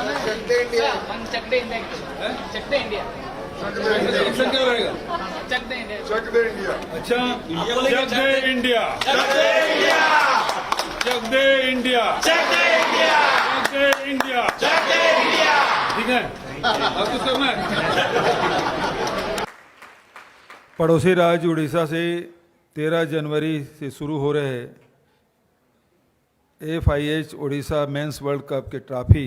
चक दे India election क्या रहेगा? चक दे India चक दे India. अच्छा, जग दे इंडिया, जग दे इंडिया, जग दे इंडिया, जग दे इंडिया, जग दे इंडिया, जग दे इंडिया। ठीक है, अब कुछ करना है। पड़ोसी राज्य उड़ीसा से 13 जनवरी से शुरू हो रहे FIH Orissa mains world cup के ट्रॉफी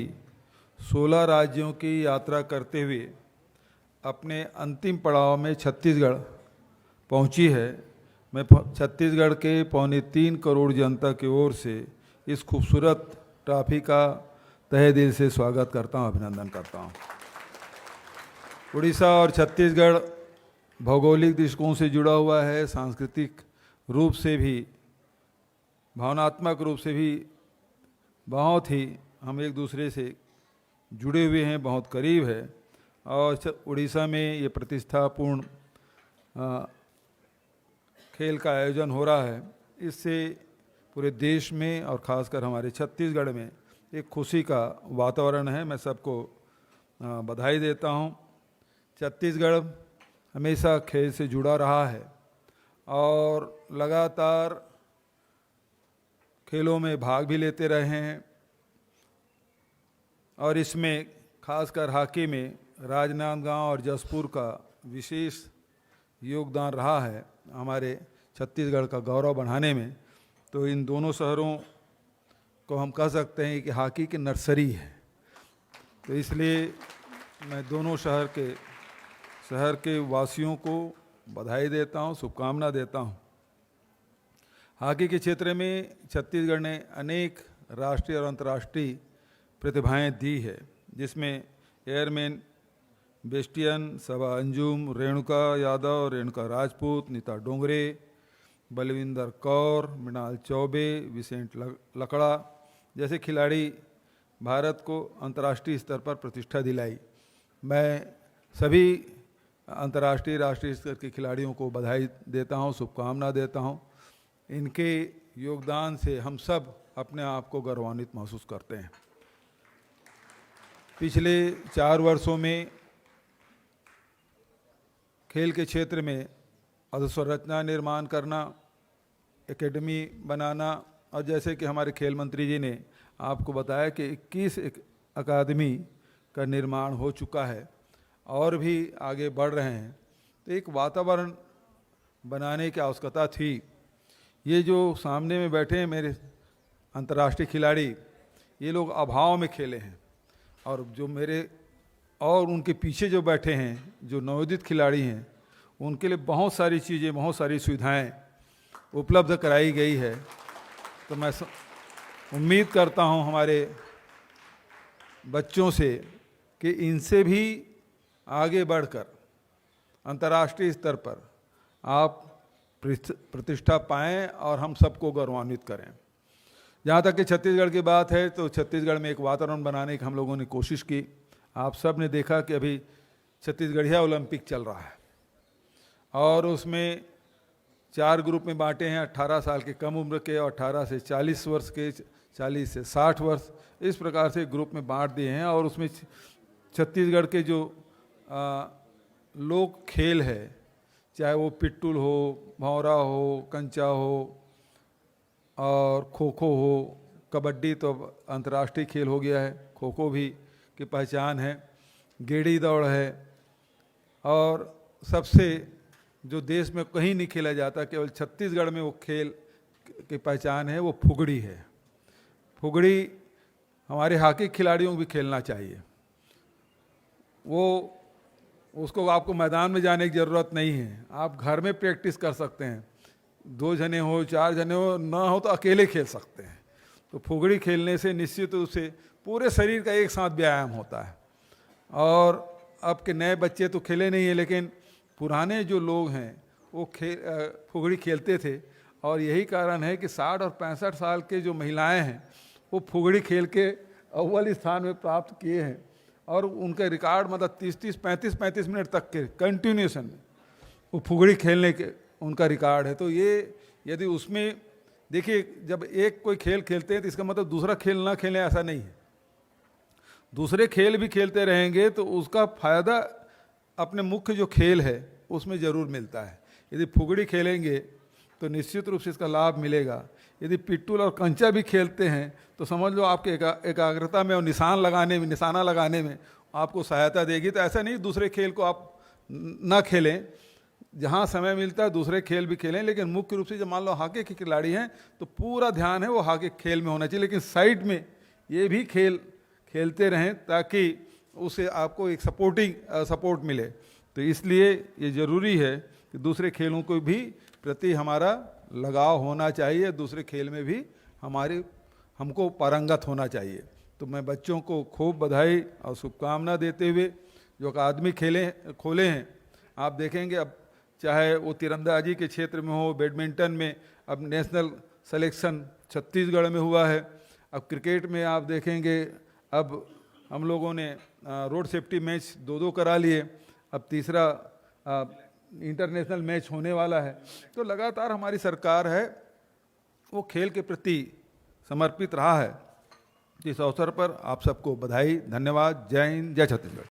16 राज्यों की यात्रा करते हुए अपने अंतिम पड़ाव में छत्तीसगढ़ पहुंची है। मैं छत्तीसगढ़ के 3.25 करोड़ जनता की ओर से इस खूबसूरत ट्रॉफी का तहे दिल से स्वागत करता हूं, अभिनंदन करता हूं। उड़ीसा और छत्तीसगढ़ भौगोलिक दृष्टिकोण से जुड़ा हुआ है, सांस्कृतिक रूप से भी, भावनात्मक रूप से भी बहुत ही हम एक दूसरे से जुड़े हुए हैं, बहुत करीब है। और उड़ीसा में ये प्रतिष्ठापूर्ण खेल का आयोजन हो रहा है। इससे पूरे देश में और ख़ासकर हमारे छत्तीसगढ़ में एक खुशी का वातावरण है। मैं सबको बधाई देता हूँ। छत्तीसगढ़ हमेशा खेल से जुड़ा रहा है और लगातार खेलों में भाग भी लेते रहे हैं और इसमें खासकर हॉकी में राजनांदगांव और जसपुर का विशेष योगदान रहा है हमारे छत्तीसगढ़ का गौरव बढ़ाने में। तो इन दोनों शहरों को हम कह सकते हैं कि हॉकी की नर्सरी है। तो इसलिए मैं दोनों शहर के वासियों को बधाई देता हूं, शुभकामना देता हूं। हॉकी के क्षेत्र में छत्तीसगढ़ ने अनेक राष्ट्रीय और अंतर्राष्ट्रीय प्रतिभाएं दी है, जिसमें एयरमैन बेस्टियन, सबा अंजुम, रेणुका यादव, रेणुका राजपूत, नीता डोंगरे, बलविंदर कौर, मृणाल चौबे, विसेंट लकड़ा जैसे खिलाड़ी भारत को अंतर्राष्ट्रीय स्तर पर प्रतिष्ठा दिलाई। मैं सभी अंतर्राष्ट्रीय राष्ट्रीय स्तर के खिलाड़ियों को बधाई देता हूं, शुभकामना देता हूं। इनके योगदान से हम सब अपने आप को गौरवान्वित महसूस करते हैं। पिछले 4 वर्षों में खेल के क्षेत्र में अधोसंरचना निर्माण करना, एकेडमी बनाना, और जैसे कि हमारे खेल मंत्री जी ने आपको बताया कि 21 अकादमी का निर्माण हो चुका है और भी आगे बढ़ रहे हैं। तो एक वातावरण बनाने की आवश्यकता थी। ये जो सामने में बैठे हैं मेरे अंतर्राष्ट्रीय खिलाड़ी, ये लोग अभाव में खेले हैं और जो मेरे और उनके पीछे जो बैठे हैं जो नवोदित खिलाड़ी हैं, उनके लिए बहुत सारी चीज़ें, बहुत सारी सुविधाएं उपलब्ध कराई गई है। तो मैं उम्मीद करता हूं हमारे बच्चों से कि इनसे भी आगे बढ़कर अंतर्राष्ट्रीय स्तर पर आप प्रतिष्ठा पाएं और हम सबको गौरवान्वित करें। जहाँ तक कि छत्तीसगढ़ की बात है, तो छत्तीसगढ़ में एक वातावरण बनाने की हम लोगों ने कोशिश की। आप सब ने देखा कि अभी छत्तीसगढ़िया ओलंपिक चल रहा है और उसमें 4 ग्रुप में बांटे हैं, 18 साल के कम उम्र के और 18 से 40 वर्ष के, 40 से 60 वर्ष, इस प्रकार से ग्रुप में बांट दिए हैं। और उसमें छत्तीसगढ़ के जो लोक खेल है, चाहे वो पिट्टूल हो, भौरा हो, कंचा हो और खो खो हो, कबड्डी तो अंतर्राष्ट्रीय खेल हो गया है, खो खो भी की पहचान है, गेड़ी दौड़ है, और सबसे जो देश में कहीं नहीं खेला जाता, केवल छत्तीसगढ़ में वो खेल की पहचान है, वो फुगड़ी है। फुगड़ी हमारे हॉकी खिलाड़ियों को भी खेलना चाहिए। वो उसको आपको मैदान में जाने की ज़रूरत नहीं है, आप घर में प्रैक्टिस कर सकते हैं। 2 जने हो, 4 जने हो, ना हो तो अकेले खेल सकते हैं। तो फुगड़ी खेलने से निश्चित रूप से पूरे शरीर का एक साथ व्यायाम होता है। और अब के नए बच्चे तो खेले नहीं हैं, लेकिन पुराने जो लोग हैं वो फुगड़ी खेलते थे। और यही कारण है कि 60 और 65 साल के जो महिलाएं हैं वो फुगड़ी खेल के अव्वल स्थान में प्राप्त किए हैं। और उनका रिकॉर्ड मतलब 30-30, 35-35 मिनट तक के कंटिन्यूशन में वो फुगड़ी खेलने के उनका रिकॉर्ड है। तो ये यदि उसमें देखिए, जब एक कोई खेल खेलते हैं तो इसका मतलब दूसरा खेल ना खेलें ऐसा नहीं है। दूसरे खेल भी खेलते रहेंगे तो उसका फायदा अपने मुख्य जो खेल है उसमें ज़रूर मिलता है। यदि फुगड़ी खेलेंगे तो निश्चित रूप से इसका लाभ मिलेगा। यदि पिट्टूल और कंचा भी खेलते हैं तो समझ लो आपके एकाग्रता में और निशाना लगाने में आपको सहायता देगी। तो ऐसा नहीं दूसरे खेल को आप ना खेलें, जहाँ समय मिलता है दूसरे खेल भी खेलें, लेकिन मुख्य रूप से जब मान लो हॉकी के खिलाड़ी हैं तो पूरा ध्यान है वो हॉकी खेल में होना चाहिए, लेकिन साइड में ये भी खेल खेलते रहें ताकि उसे आपको एक सपोर्ट मिले। तो इसलिए ये ज़रूरी है कि दूसरे खेलों को भी प्रति हमारा लगाव होना चाहिए, दूसरे खेल में भी हमको पारंगत होना चाहिए। तो मैं बच्चों को खूब बधाई और शुभकामना देते हुए जो अकादमी खोले हैं, आप देखेंगे अब चाहे वो तीरंदाजी के क्षेत्र में हो, बैडमिंटन में अब नेशनल सिलेक्शन छत्तीसगढ़ में हुआ है। अब क्रिकेट में आप देखेंगे अब हम लोगों ने रोड सेफ्टी मैच 2 करा लिए, अब तीसरा इंटरनेशनल मैच होने वाला है। तो लगातार हमारी सरकार है वो खेल के प्रति समर्पित रहा है। इस अवसर पर आप सबको बधाई, धन्यवाद। जय हिंद, जय छत्तीसगढ़।